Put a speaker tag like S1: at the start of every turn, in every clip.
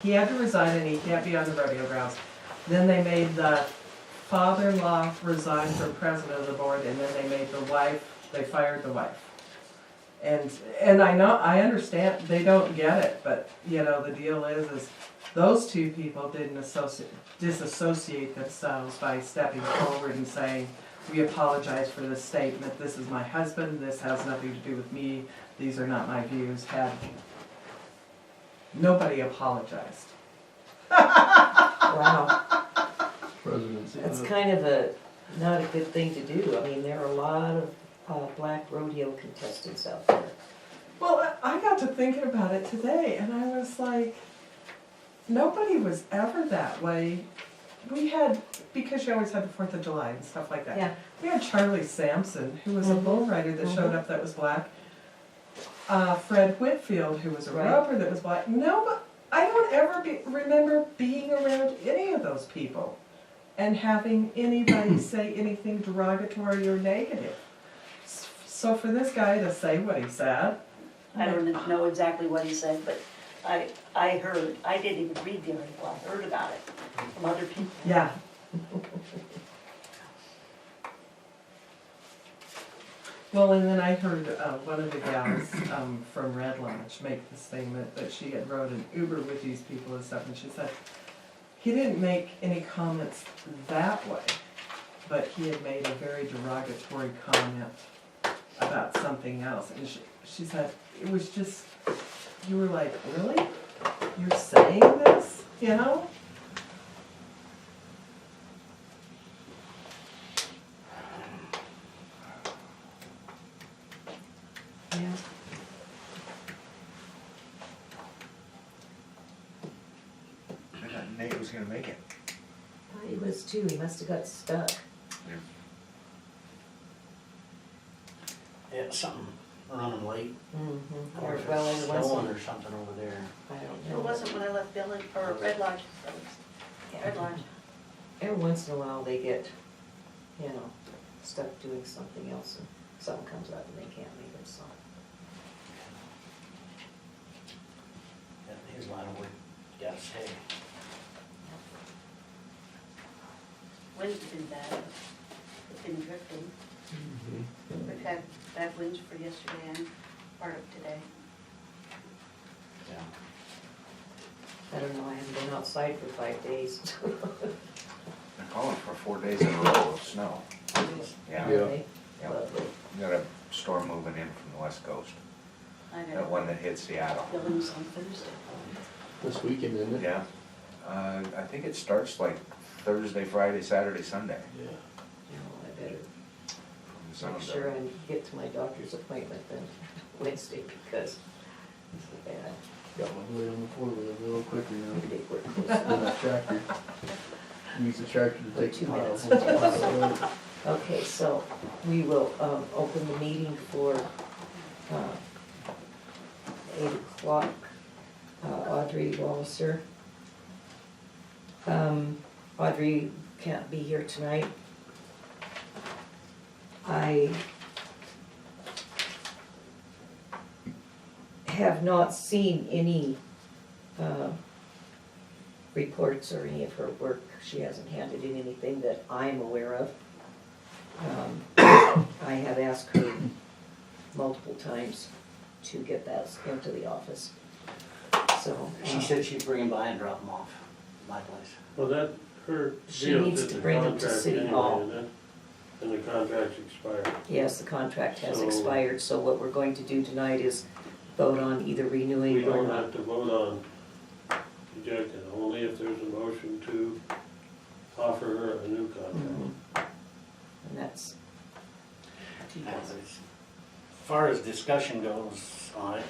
S1: He had to resign and he can't be on the rodeo grounds. Then they made the father-in-law resign from president of the board, and then they made the wife, they fired the wife. And I understand, they don't get it, but, you know, the deal is those two people didn't disassociate themselves by stepping forward and saying, we apologize for this statement, this is my husband, this has nothing to do with me, these are not my views. Nobody apologized.
S2: Wow,
S3: Presidency.
S2: that's kind of not a good thing to do. I mean, there are a lot of black rodeo contestants out there.
S1: Well, I got to thinking about it today, and I was like, nobody was ever that way. We had, because you always had the 4th of July and stuff like that.
S2: Yeah.
S1: We had Charlie Sampson, who was a bull rider that showed up that was black. Fred Whitfield, who was a roper that was black. No, but I don't ever remember being around any of those people and having anybody say anything derogatory or negative. So for this guy to say what he said,
S4: I don't know exactly what he said, but I heard, I didn't even read the article, I heard about it from other people.
S1: yeah. Well, and then I heard one of the gals from Red Lodge make the statement that she had rode an Uber with these people and stuff, and she said, he didn't make any comments that way, but he had made a very derogatory comment about something else, and she said, it was just, you were like, really? You're saying this, you know?
S2: Yeah.
S5: I thought Nate was gonna make it.
S2: He was too, he must have got stuck.
S6: Yeah, something running late.
S2: Mm-hmm.
S6: Or
S2: Or,
S6: if
S2: well,
S6: it's
S2: it wasn't,
S6: snowing or something over there.
S2: I don't
S4: It
S2: know.
S4: wasn't when I left Village, or Red Lodge, Red Lodge.
S2: Every once in a while they get, you know, stuck doing something else and something comes up and they can't make it, so.
S6: Here's a lot of work you gotta say.
S4: Wind's been bad, it's been drifting. We've had bad winds for yesterday and part of today.
S6: Yeah.
S2: I don't know, I haven't been outside for 5 days.
S5: They're calling for 4 days in a row of snow. Yeah.
S2: Okay.
S5: Yep.
S2: Lovely.
S5: We got a storm moving in from the west coast.
S4: I
S5: That
S4: got
S5: one that hit Seattle.
S4: Billings on Thursday.
S3: This weekend, isn't it?
S5: Yeah. I think it starts like Thursday, Friday, Saturday, Sunday.
S3: Yeah.
S2: No, I better
S5: From the sound
S2: make
S5: of
S2: sure
S5: it.
S2: I get to my doctor's appointment then Wednesday because it's bad.
S3: Got my way on the four-wheeler a little quicker now.
S2: Maybe they work close
S3: Than
S2: enough.
S3: that tractor. Use the tractor to take
S2: 2
S3: the
S2: minutes.
S3: miles.
S2: Okay, so we will open the meeting for 8 o'clock. Audrey Walliser. Audrey can't be here tonight. I have not seen any reports or any of her work. She hasn't handed in anything that I'm aware of. I have asked her multiple times to get that into the office. So.
S6: She said she'd bring him by and drop him off at my place.
S7: Well, that, her
S2: She
S7: deal
S2: needs
S7: fit
S2: to
S7: the
S2: bring them to
S7: contract
S2: City
S7: anyway,
S2: Hall.
S7: isn't it? And the contract's expired.
S2: Yes, the contract has
S7: So-
S2: expired, so what we're going to do tonight is vote on either
S7: We
S2: renewing or
S7: don't
S2: not.
S7: have to vote on rejecting, only if there's a motion to offer her a new contract.
S2: Mhm. And that's,
S6: As far as discussion goes on it,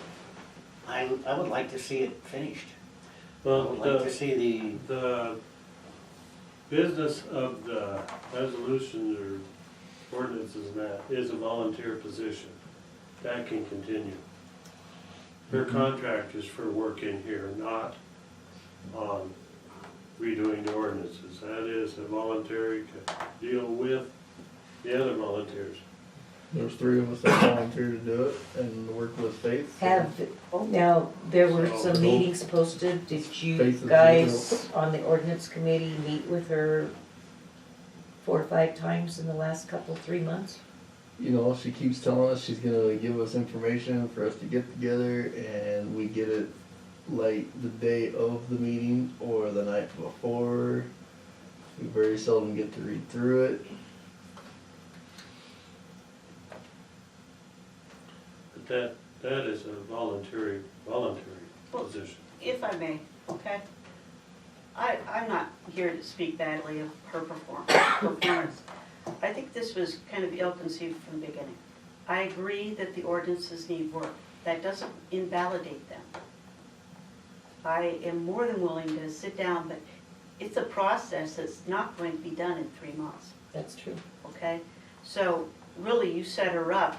S6: I would like to see it finished. I
S7: Well,
S6: would like to see
S7: the business of the resolutions or ordinances and that is a volunteer position. That can continue. Her contract is for work in here, not on redoing the ordinances. That is a voluntary deal with the other volunteers.
S3: There's 3 of us that volunteered to do it and work with Faith. so-
S2: Now, there were
S7: So-
S2: some meetings posted, did you
S3: Faith is
S2: guys on the ordinance committee meet with her 4 or 5 times in the last 3 months?
S3: You know, she keeps telling us she's gonna give us information for us to get together, and we get it like the day of the meeting or the night before. We very seldom get to read through it.
S7: But that is a voluntary position.
S4: If I may, okay? I'm not here to speak badly of her performance. I think this was kind of ill-conceived from the beginning. I agree that the ordinances need work. That doesn't invalidate them. I am more than willing to sit down, but it's a process that's not going to be done in 3 months,
S2: That's true.
S4: okay? So really, you set her up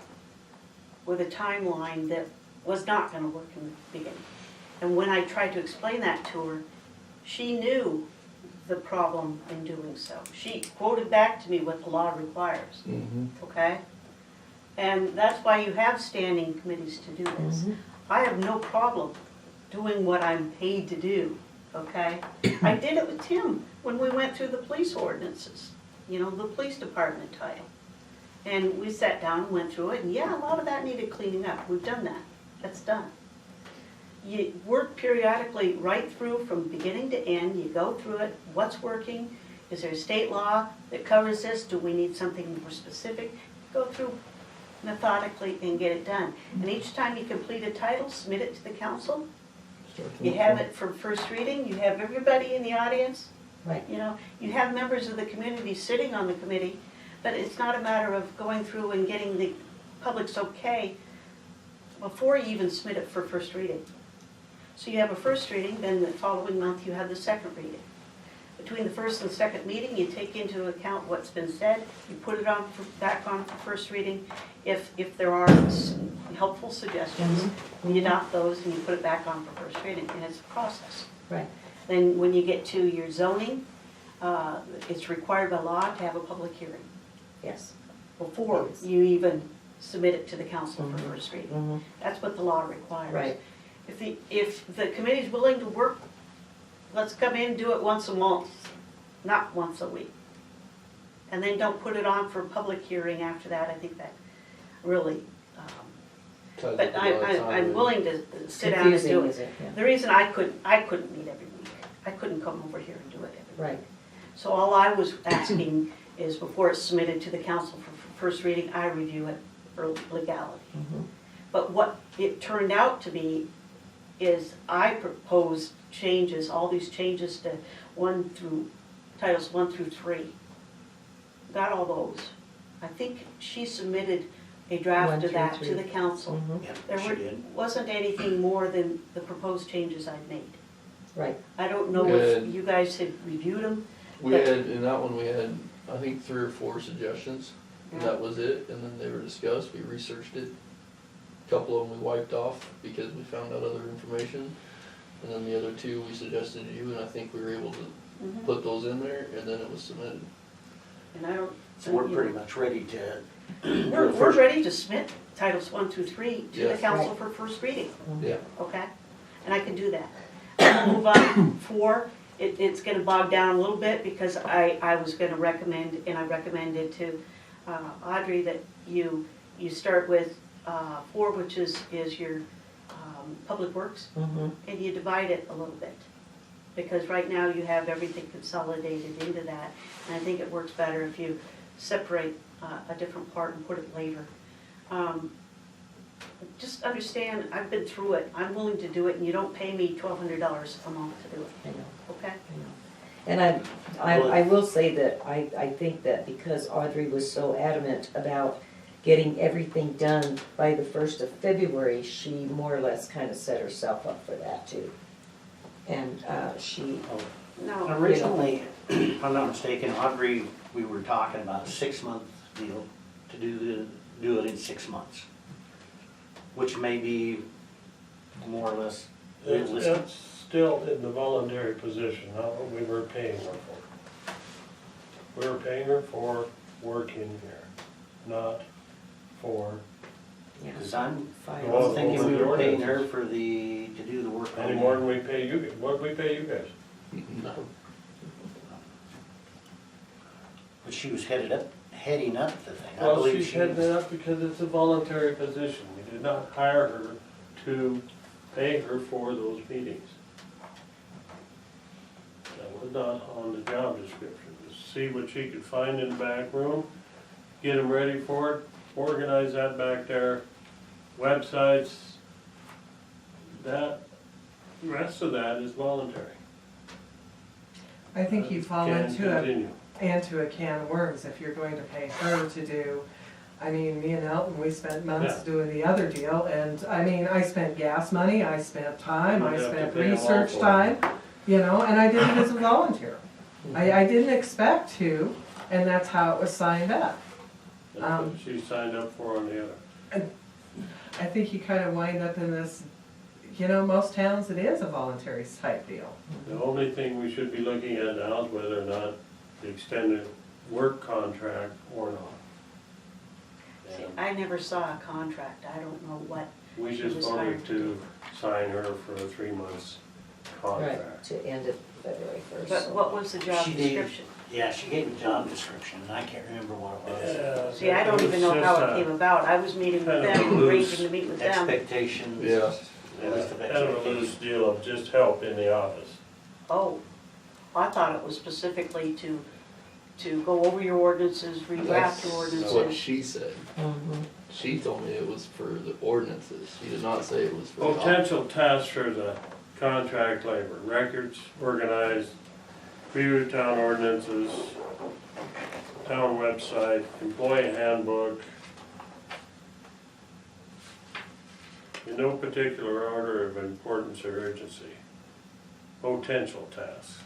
S4: with a timeline that was not gonna work in the beginning. And when I tried to explain that to her, she knew the problem in doing so. She quoted back to me what the law requires, okay? And that's why you have standing committees to do this. I have no problem doing what I'm paid to do, okay? I did it with Tim when we went through the police ordinances, you know, the police department title. And we sat down and went through it, and yeah, a lot of that needed cleaning up. We've done that. That's done. You work periodically right through from beginning to end. You go through it. What's working? Is there a state law that covers this? Do we need something more specific? Go through methodically and get it done. And each time you complete a title, submit it to the council. You have it for first reading. You have everybody in the audience.
S2: Right.
S4: You know, you have members of the community sitting on the committee, but it's not a matter of going through and getting the public's okay before you even submit it for first reading. So you have a first reading, then the following month you have the second reading. Between the first and second meeting, you take into account what's been said, you put it on, back on for first reading. If there are helpful suggestions, you adopt those and you put it back on for first reading, and it's a process.
S2: Right.
S4: Then when you get to your zoning, it's required by law to have a public hearing
S2: Yes.
S4: before
S2: Yes.
S4: you even submit it to the council for first reading. That's what the law requires.
S2: Right.
S4: If the committee's willing to work, let's come in, do it once a month, not once a week. And then don't put it on for public hearing after that. I think that really, but I'm willing to sit down and
S2: Confusing,
S4: do
S2: is
S4: it.
S2: it? Yeah.
S4: The reason I couldn't meet every week. I couldn't come over here and do it every week.
S2: Right.
S4: So all I was asking is before it's submitted to the council for first reading, I review it for legality. But what it turned out to be is I proposed changes, all these changes to Titles 1 through 3. Got all those. I think she submitted a
S2: 1
S4: draft of
S2: through
S4: that
S2: 3.
S4: to the council.
S6: Yeah,
S4: There
S6: she did.
S4: wasn't anything more than the proposed changes I'd made.
S2: Right.
S4: I don't know if
S3: Good.
S4: you guys had reviewed them.
S3: We had, in that one, we had, I think, 3 or 4 suggestions, and
S4: Yeah.
S3: that was it, and then they were discussed, we researched it. A couple of them we wiped off because we found out other information, and then the other 2 we suggested to you, and I think we were able to
S4: Mhm.
S3: put those in there, and then it was submitted.
S4: And I don't.
S6: So we're pretty much ready to.
S4: We're ready to submit Titles 1 through 3 to the
S3: Yes.
S4: council for first reading,
S3: Yeah.
S4: okay? And I can do that. We'll move on 4, it's gonna bog down a little bit because I was gonna recommend, and I recommended to Audrey that you start with 4, which is your public works, and you divide it a little bit. Because right now you have everything consolidated into that, and I think it works better if you separate a different part and put it later. Just understand, I've been through it, I'm willing to do it, and you don't pay me $1,200 a month to do it,
S2: I know.
S4: okay?
S2: I know. And I will say that I think that because Audrey was so adamant about getting everything done by the 1st of February, she more or less kind of set herself up for that too. And she,
S4: No,
S6: Originally, if I'm not mistaken, Audrey, we were talking about a 6-month deal to do it in 6 months, which may be more or less realistic.
S7: It's still in the voluntary position, not what we were paying her for. We were paying her for working here, not For,
S2: Yeah.
S6: Cause I'm
S7: Well,
S6: thinking we
S7: over the
S6: were paying her
S7: ordinances.
S6: for to do the work.
S7: any more than we pay you, what we pay you guys?
S3: No.
S6: But she was heading up the thing. I
S7: Well,
S6: believe
S7: she's
S6: she
S7: heading
S6: was-
S7: it up because it's a voluntary position. We did not hire her to pay her for those meetings. That was not on the job description, to see what she could find in the back room, get them ready for it, organize that back there, websites. That, the rest of that is voluntary.
S1: I think you fall
S7: Can
S1: into
S7: continue.
S1: a can of worms if you're going to pay her to do, I mean, me and Elton, we spent months
S7: Yeah.
S1: doing the other deal, and, I mean, I spent gas money, I spent time, I
S7: You'd have to
S1: spent
S7: pay 'em all
S1: research
S7: for it.
S1: time, you know, and I did it as a volunteer. I didn't expect to, and that's how it was signed up.
S7: That's what she signed up for on the other.
S1: I think you kind of wind up in this, you know, most towns it is a voluntary type deal.
S7: The only thing we should be looking at now is whether or not the extended work contract or not.
S4: See,
S7: And
S4: I never saw a contract, I don't know what,
S7: we
S4: she
S7: just
S4: was
S7: voted
S4: hired to
S7: to sign her for a 3 months
S2: Right,
S7: contract.
S2: to end it February first.
S4: but what was the job
S6: She did.
S4: description?
S6: Yeah, she gave a job description, and I can't remember what it was.
S7: Yeah,
S4: See, I don't
S7: it
S4: even
S7: was
S4: know how
S7: just
S4: it came about, I was meeting with
S7: kind of
S4: them,
S7: loose
S4: arranging to meet with them.
S6: Expectations.
S3: Yeah.
S6: It was the
S7: Kind of a loose
S6: expectations.
S7: deal of just help in the office.
S4: Oh, I thought it was specifically to go over your ordinances, redraft your
S3: That's what
S4: ordinances.
S3: she said.
S2: Mhm.
S3: She told me it was for the ordinances. She did not say it was for the office.
S7: Potential tasks for the contract labor, records organized, review town ordinances, town website, employee handbook. In no particular order of importance or urgency. Potential tasks.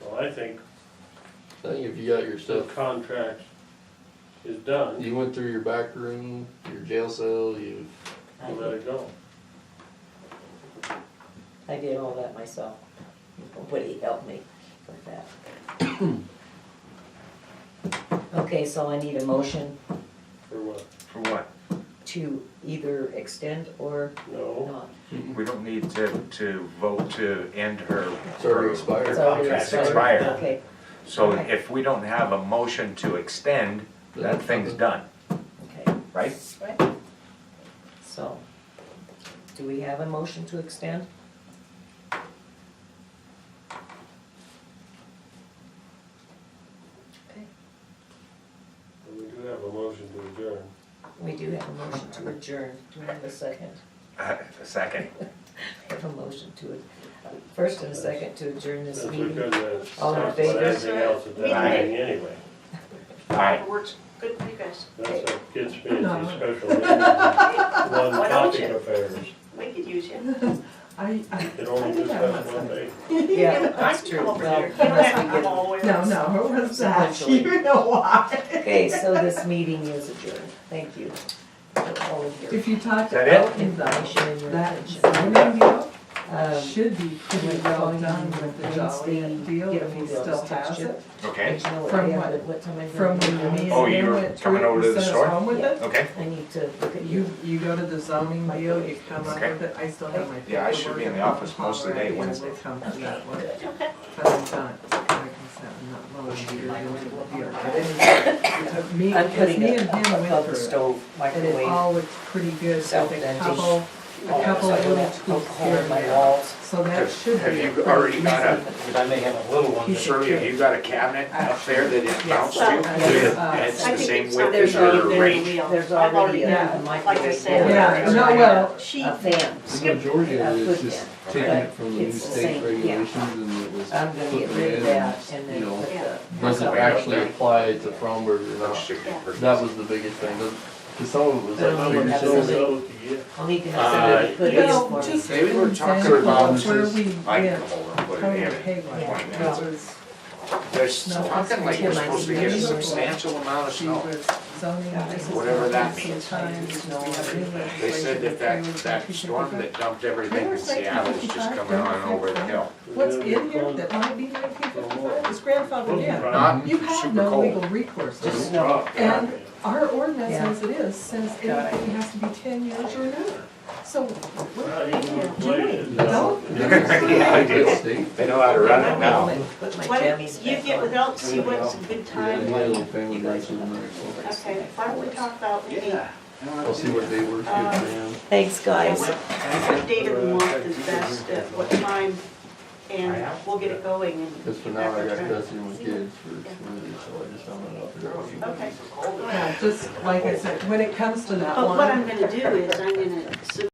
S7: Well, I think
S3: I think if you got your
S7: the
S3: stuff,
S7: contract is done,
S3: you went through your back room, your jail cell, you,
S2: I
S7: let
S2: did-
S7: it go.
S2: I did all that myself. Nobody helped me with that. Okay, so I need a motion
S7: For what?
S5: For what?
S2: to either extend or
S7: No.
S2: not.
S5: We don't need to vote to end her.
S3: it's already expired.
S2: It's already
S5: Contract's
S2: expired.
S5: expired.
S2: Okay,
S5: So if we don't have a motion to extend, that thing's done,
S2: okay,
S5: right?
S2: right. So, do we have a motion to extend? Okay,
S7: We do have a motion to adjourn.
S2: we do have a motion to adjourn. Do we have a second?
S5: A second.
S2: We have a motion to, first and a second to adjourn this
S7: That's
S2: meeting.
S7: because
S2: All in
S7: talk about
S2: favor?
S7: anything else at that
S5: Aye.
S7: meeting anyway.
S5: Aye.
S4: It works good for you guys.
S7: That's what gets me at
S1: No.
S7: these special meetings. One
S4: Why don't
S7: topic
S4: you?
S7: affairs.
S4: We could use you.
S1: I
S7: Can only
S1: think I
S7: discuss
S1: was
S7: one
S1: like-
S7: thing.
S2: Yeah,
S4: I
S2: that's
S4: can
S2: true.
S4: come over
S2: Well,
S4: there.
S2: unless we
S4: I'm
S2: get,
S4: all the way
S1: No,
S4: around.
S1: no, it was that,
S2: Eventually.
S1: you know why.
S2: okay, so this meeting is adjourned. Thank you for all of your
S1: If you talk
S5: Is
S1: to
S5: that it?
S1: Elton, though,
S2: information and your
S1: that
S2: attention.
S1: zoning deal
S2: Um,
S1: should be pretty well done with the Joliet deal,
S2: Get a
S1: if he
S2: few
S1: still
S2: bills, text
S1: has
S2: you.
S1: it.
S5: Okay,
S2: Let you know
S1: From
S2: yeah,
S1: what?
S2: but what time I'm
S1: From
S2: gonna
S1: when
S2: be
S1: me
S2: done.
S5: Oh,
S1: and
S5: you
S1: him
S5: were
S1: went
S5: coming
S1: through,
S5: over to
S1: he
S5: the
S1: sent us
S5: store?
S1: home with
S2: Yeah.
S1: it.
S5: okay.
S2: I need to look at
S1: You go to the zoning deal, you come up
S5: Okay.
S1: with it, I still have my paperwork.
S5: Yeah, I should be in the office most of the day
S1: already,
S5: Wednesday.
S1: and they come from that one.
S4: Okay.
S1: But I'm done, I can set and not load you into the deal. But anyway, me,
S2: I'm
S1: because
S2: putting
S1: me
S2: it
S1: and him
S2: above
S1: went
S2: the
S1: through it,
S2: stove,
S1: and it
S2: microwave.
S1: all looked pretty good, with a
S2: Self-venting.
S1: couple
S2: So I don't
S1: little
S2: have to poke a
S1: tweaks
S2: hole
S1: here
S2: in
S1: and
S2: my
S1: there.
S2: walls.
S1: So that should
S5: Have
S1: be.
S5: you
S1: a pretty
S5: already got a-
S1: easy-
S6: But I may have a little one.
S1: Piece of
S5: Shirley, have
S1: cake.
S5: you got a cabinet up there that it
S1: Yes.
S5: mounts
S4: Well,
S5: to?
S1: I
S5: It's
S1: think
S4: I
S5: the
S4: think
S5: same
S4: it's
S5: width
S4: there's
S5: as your
S4: already
S5: range?
S4: wheel.
S2: There's
S4: I've
S2: already
S4: already
S2: a
S4: done, like I
S2: microwave
S4: said.
S1: Yeah, no, well,
S4: She,
S2: A fan.
S3: The majority of it is just
S2: Put
S3: taking
S2: them.
S3: it from the new
S2: It's the
S3: state
S2: same, yeah.
S3: regulations and it was
S2: I'm gonna get
S3: putting
S2: rid
S3: it
S2: of
S3: in.
S2: that and then
S3: You know,
S2: put the.
S3: does it actually apply to Fromberg or not? That was the biggest thing, because some of it was
S2: But
S3: like.
S2: I'll
S3: figure
S2: have
S3: so-
S2: somebody- I'll need to have somebody put it in
S1: well,
S2: for me.
S1: just.
S5: They were
S1: an
S5: talking
S1: example
S5: about
S1: of where we
S5: I can
S1: went,
S5: come over and put
S1: coming
S5: it
S1: to
S5: in.
S1: pay
S5: Yeah.
S1: one.
S2: Yeah.
S1: It was,
S5: They're
S1: No,
S5: talking like we're
S2: it's
S5: supposed to get a
S2: beautiful.
S5: substantial amount of
S1: she
S5: snow.
S1: was zoning, this is
S5: Whatever
S1: what
S5: that
S1: we
S5: means.
S1: sometimes, we have new
S5: They said
S1: legislation
S5: that
S1: people
S5: storm
S1: could-
S5: that dumped everything in Seattle is just coming on over the hill.
S1: What's in here that might be 1955 is grandfathered in.
S5: Not
S1: You have
S5: super
S1: no
S5: cold.
S1: legal recourse.
S2: Just snow.
S1: And Our ordinance
S2: Yeah.
S1: as it is says anything has to be 10 years or newer. So, what
S7: Not
S1: are they
S7: even
S1: doing?
S7: inflation.
S1: No?
S5: Yeah, I do.
S3: State?
S5: They know how to run it now.
S2: Put my
S4: Why don't
S2: jammies
S4: you
S2: back
S4: get
S2: on.
S4: with Elk, see what's a good
S3: Yeah,
S4: time?
S3: my little family goes to the night.
S4: Okay, why don't we talk about maybe,
S3: I'll see what day works good for them.
S2: Thanks, guys.
S4: what date of the month is best, at what time, and we'll get it going and.
S3: Cause for now I got custody of my kids for Smoothie, so I just found that out there.
S4: Okay,
S1: Yeah, just like I said, when it comes to that
S4: but what I'm
S1: one,
S4: gonna do is I'm gonna